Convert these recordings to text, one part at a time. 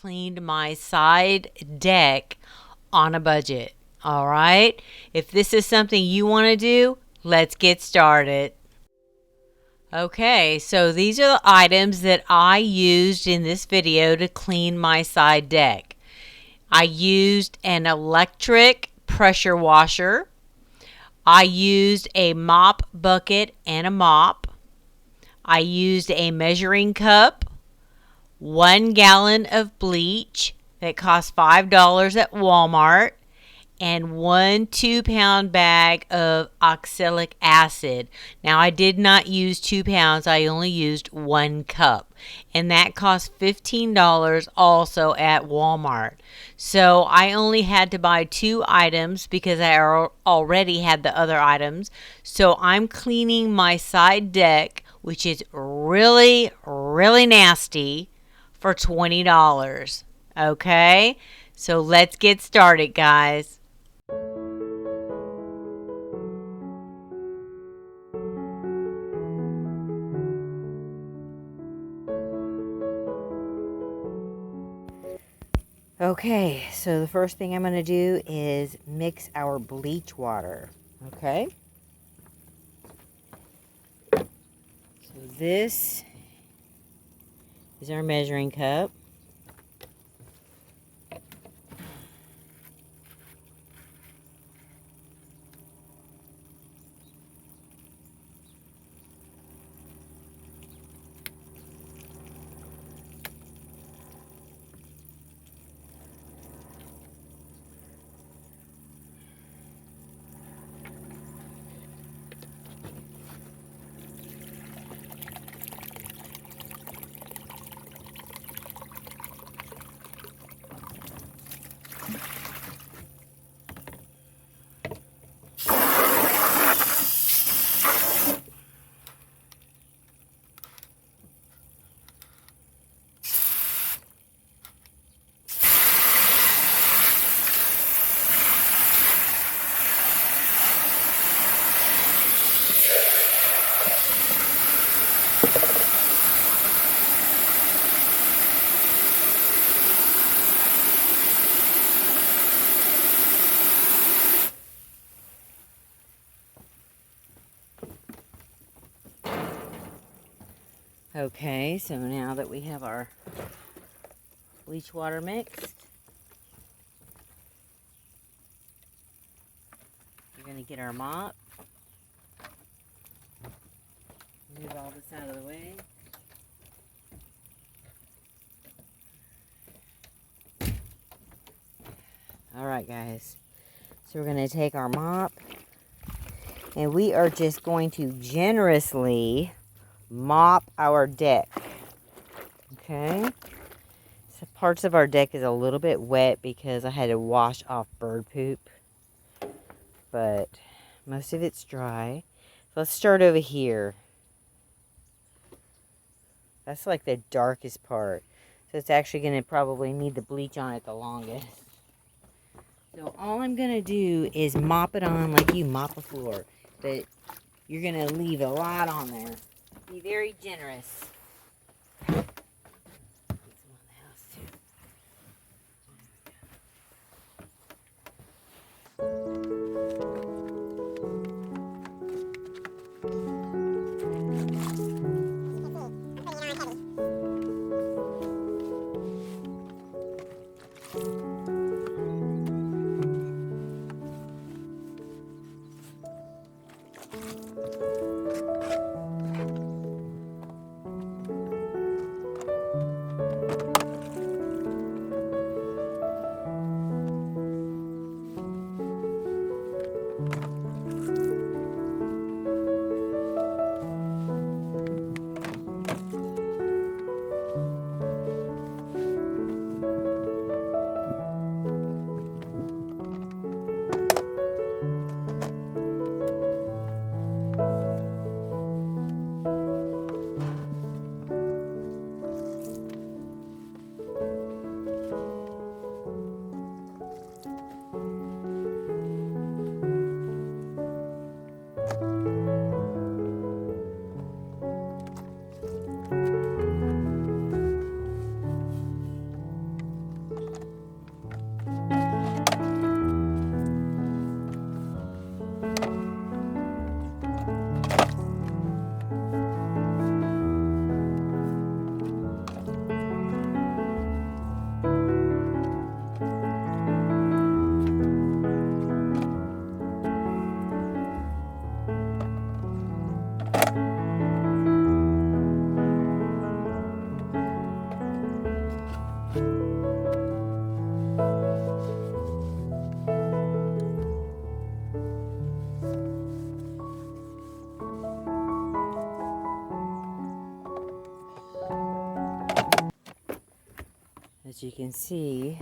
cleaned my side deck on a budget. All right? If this is something you want to do, let's get started. Okay, so these are the items that I used in this video to clean my side deck. I used an electric pressure washer. I used a mop bucket and a mop. I used a measuring cup, 1 gallon of bleach that cost $5 at Walmart, and 1 2-pound bag of oxalic acid. Now, I did not use 2 pounds. I only used 1 cup. And that cost $15 also at Walmart. So I only had to buy 2 items because I already had the other items. So I'm cleaning my side deck, which is really, really nasty, for $20. Okay? So let's get started, guys. Okay, so the first thing I'm going to do is mix our bleach water, okay? So this is our measuring cup. Okay, so now that we have our bleach water mixed, we're going to get our mop, move all this out of the way. Alright guys, so we're going to take our mop and we are just going to generously mop our deck. Okay, so parts of our deck is a little bit wet because I had to wash off bird poop, but most of it's dry. So let's start over here. That's like the darkest part, so it's actually going to probably need the bleach on it the longest. So all I'm going to do is mop it on like you mop a floor, but you're going to leave a lot on there. Be very generous. as you can see,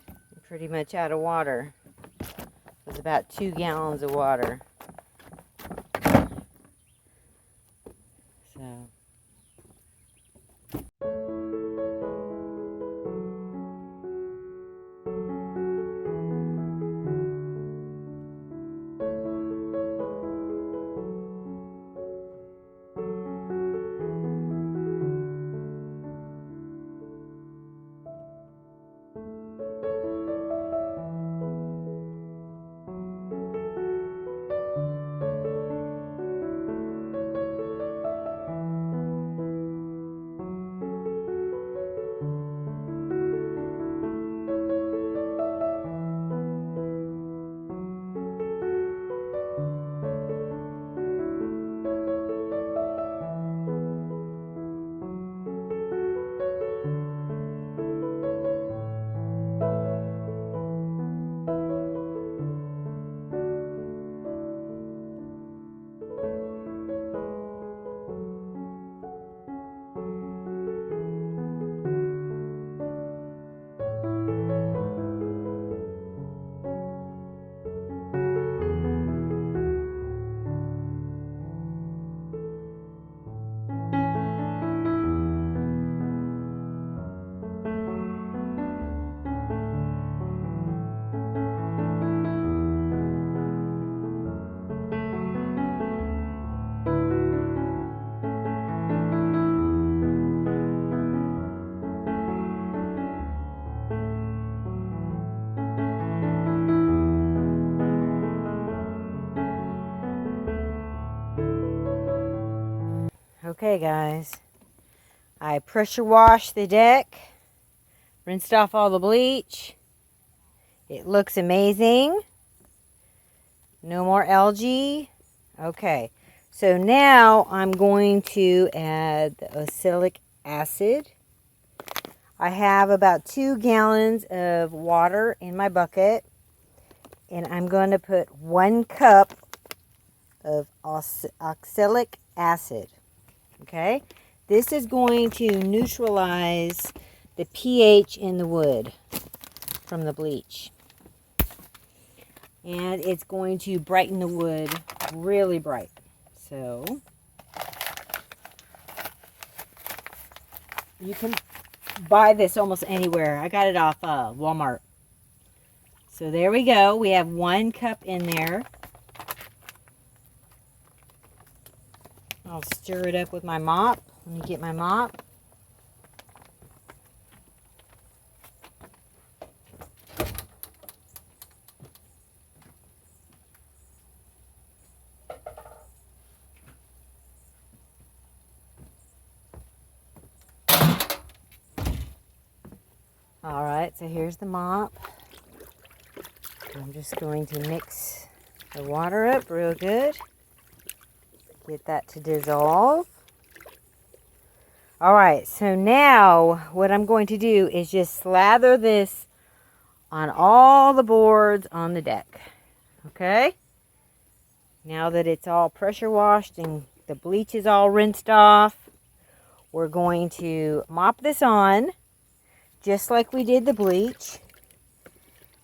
I'm pretty much out of water. It was about 2 gallons of water. So. Okay guys, I pressure washed the deck, rinsed off all the bleach. It looks amazing. No more algae. Okay, so now I'm going to add the oxalic acid. I have about 2 gallons of water in my bucket, and I'm going to put 1 cup of oxalic acid. Okay, this is going to neutralize the pH in the wood from the bleach. And it's going to brighten the wood really bright. So, you can buy this almost anywhere. I got it off Walmart. So there we go. We have 1 cup in there. I'll stir it up with my mop. Let me get my mop. All right, so here's the mop. I'm just going to mix the water up real good. Get that to dissolve. All right, so now what I'm going to do is just slather this on all the boards on the deck. Okay? Now that it's all pressure washed and the bleach is all rinsed off, we're going to mop this on just like we did the bleach.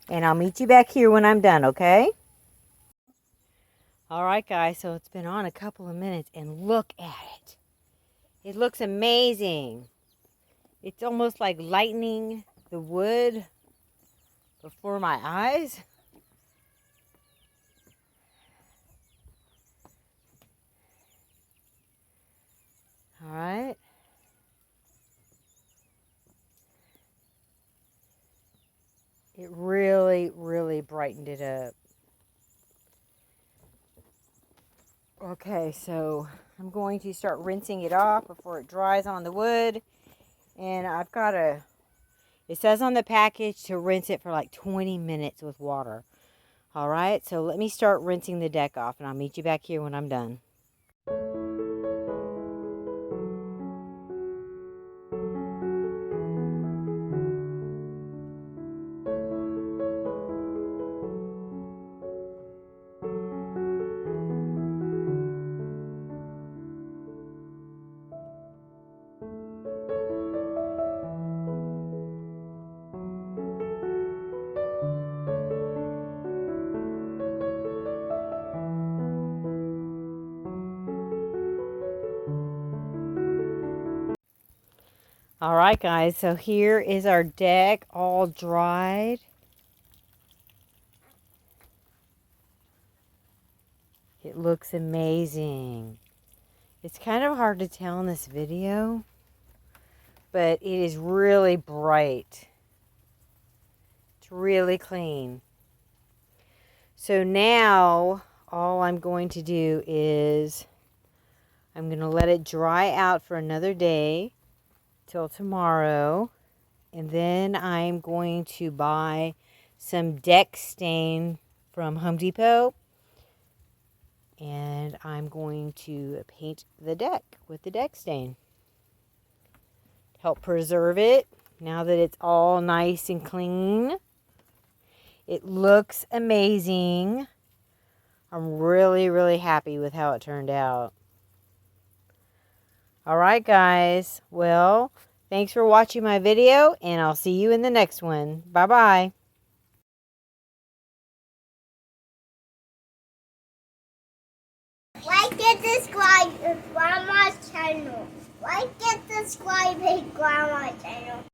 And I'll meet you back here when I'm done, okay? All right, guys, so it's been on a couple of minutes, and look at it. It looks amazing. It's almost like lightening the wood before my eyes. All right. It really, really brightened it up. Okay, so I'm going to start rinsing it off before it dries on the wood. And I've got it says on the package to rinse it for like 20 minutes with water. All right, so let me start rinsing the deck off, and I'll meet you back here when I'm done. All right, guys, so here is our deck all dried. It looks amazing. It's kind of hard to tell in this video, but it is really bright. It's really clean. So now all I'm going to do is I'm going to let it dry out for another day till tomorrow. And then I'm going to buy some deck stain from Home Depot. And I'm going to paint the deck with the deck stain. Help preserve it now that it's all nice and clean. It looks amazing. I'm really, really happy with how it turned out. All right, guys. Well, thanks for watching my video, and I'll see you in the next one. Bye-bye. Like and subscribe to Grandma's channel. Like and subscribe to Grandma's channel.